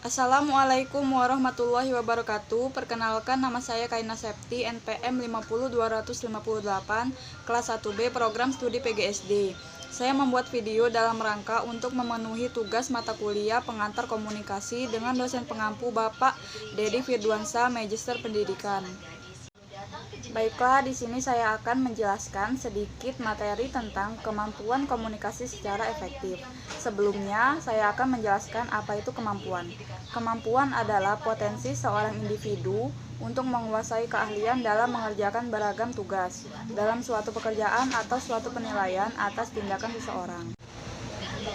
Assalamualaikum warahmatullahi wabarakatuh. Perkenalkan, nama saya Kaina Septi, NPM 50258, kelas 1B, program studi PGSD. Saya membuat video dalam rangka untuk memenuhi tugas mata kuliah pengantar komunikasi dengan dosen pengampu Bapak Dedi Firduansa, Magister Pendidikan. Baiklah, di sini saya akan menjelaskan sedikit materi tentang kemampuan komunikasi secara efektif. Sebelumnya, saya akan menjelaskan apa itu kemampuan. Kemampuan adalah potensi seorang individu untuk menguasai keahlian dalam mengerjakan beragam tugas dalam suatu pekerjaan atau suatu penilaian atas tindakan seseorang.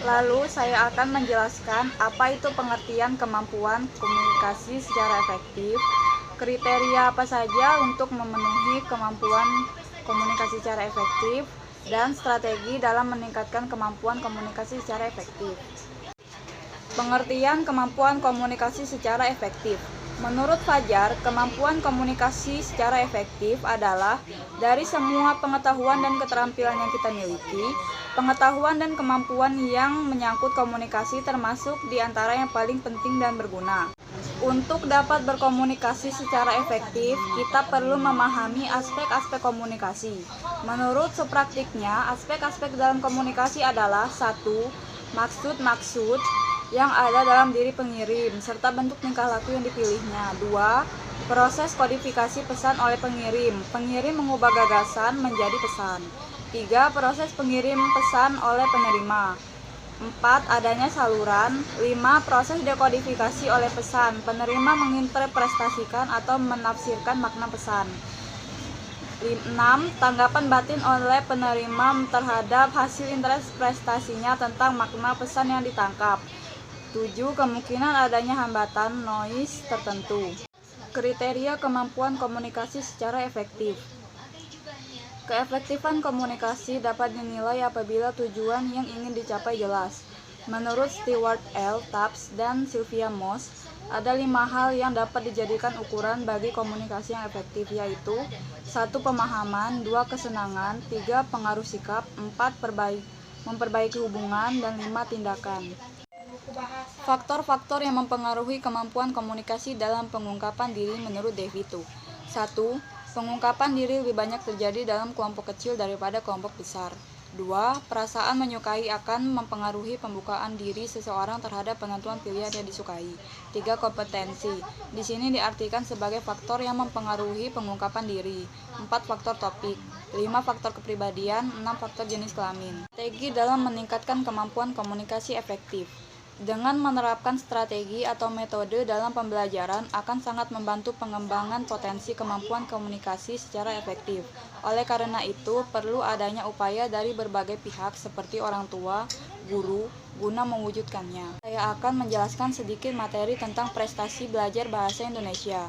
Lalu, saya akan menjelaskan apa itu pengertian kemampuan komunikasi secara efektif, kriteria apa saja untuk memenuhi kemampuan komunikasi secara efektif, dan strategi dalam meningkatkan kemampuan komunikasi secara efektif. Pengertian kemampuan komunikasi secara efektif. Menurut Fajar, kemampuan komunikasi secara efektif adalah dari semua pengetahuan dan keterampilan yang kita miliki, pengetahuan dan kemampuan yang menyangkut komunikasi termasuk di antara yang paling penting dan berguna. Untuk dapat berkomunikasi secara efektif, kita perlu memahami aspek-aspek komunikasi. Menurut supraktiknya, aspek-aspek dalam komunikasi adalah 1. Maksud-maksud yang ada dalam diri pengirim, serta bentuk tingkah laku yang dipilihnya. 2. Proses kodifikasi pesan oleh pengirim. Pengirim mengubah gagasan menjadi pesan. 3. Proses pengirim pesan oleh penerima. 4. Adanya saluran. 5. Proses dekodifikasi oleh pesan. Penerima menginterpretasikan atau menafsirkan makna pesan. 6. Tanggapan batin oleh penerima terhadap hasil interpretasinya tentang makna pesan yang ditangkap. 7. Kemungkinan adanya hambatan noise tertentu. Kriteria kemampuan komunikasi secara efektif. Keefektifan komunikasi dapat dinilai apabila tujuan yang ingin dicapai jelas. Menurut Stewart L. Taps dan Sylvia Moss, ada 5 hal yang dapat dijadikan ukuran bagi komunikasi yang efektif, yaitu 1. Pemahaman, 2. Kesenangan, 3. Pengaruh sikap, 4. Memperbaiki hubungan, dan 5. Tindakan. Faktor-faktor yang mempengaruhi kemampuan komunikasi dalam pengungkapan diri menurut DeVito. 1. Pengungkapan diri lebih banyak terjadi dalam kelompok kecil daripada kelompok besar. 2. Perasaan menyukai akan mempengaruhi pembukaan diri seseorang terhadap penentuan pilihan yang disukai. 3. Kompetensi. Di sini diartikan sebagai faktor yang mempengaruhi pengungkapan diri. 4. Faktor topik. 5. Faktor kepribadian. 6. Faktor jenis kelamin. Strategi dalam meningkatkan kemampuan komunikasi efektif. Dengan menerapkan strategi atau metode dalam pembelajaran akan sangat membantu pengembangan potensi kemampuan komunikasi secara efektif. Oleh karena itu, perlu adanya upaya dari berbagai pihak seperti orang tua, guru, guna mewujudkannya. Saya akan menjelaskan sedikit materi tentang prestasi belajar bahasa Indonesia.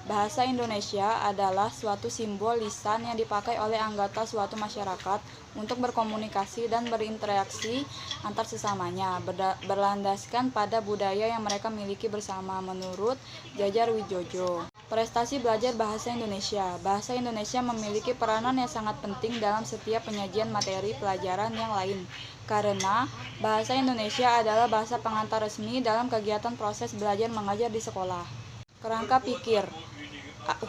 Bahasa Indonesia adalah suatu simbol lisan yang dipakai oleh anggota suatu masyarakat untuk berkomunikasi dan berinteraksi antar sesamanya, berlandaskan pada budaya yang mereka miliki bersama, menurut Jajar Wijojo. Prestasi belajar bahasa Indonesia. Bahasa Indonesia memiliki peranan yang sangat penting dalam setiap penyajian materi pelajaran yang lain, karena bahasa Indonesia adalah bahasa pengantar resmi dalam kegiatan proses belajar mengajar di sekolah. Kerangka pikir.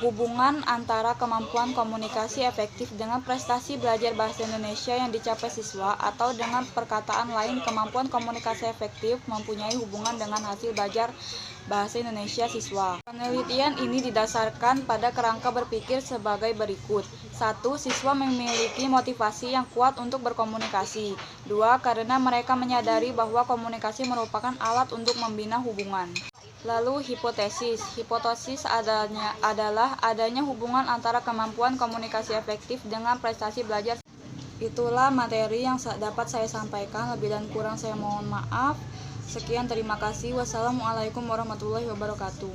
Hubungan antara kemampuan komunikasi efektif dengan prestasi belajar bahasa Indonesia yang dicapai siswa, atau dengan perkataan lain, kemampuan komunikasi efektif mempunyai hubungan dengan hasil belajar bahasa Indonesia siswa. Penelitian ini didasarkan pada kerangka berpikir sebagai berikut. 1. Siswa memiliki motivasi yang kuat untuk berkomunikasi. 2. Karena mereka menyadari bahwa komunikasi merupakan alat untuk membina hubungan. Lalu hipotesis. Hipotesis adalah adanya hubungan antara kemampuan komunikasi efektif dengan prestasi belajar. Itulah materi yang dapat saya sampaikan. Lebih dan kurang saya mohon maaf. Sekian, terima kasih. Wassalamualaikum warahmatullahi wabarakatuh.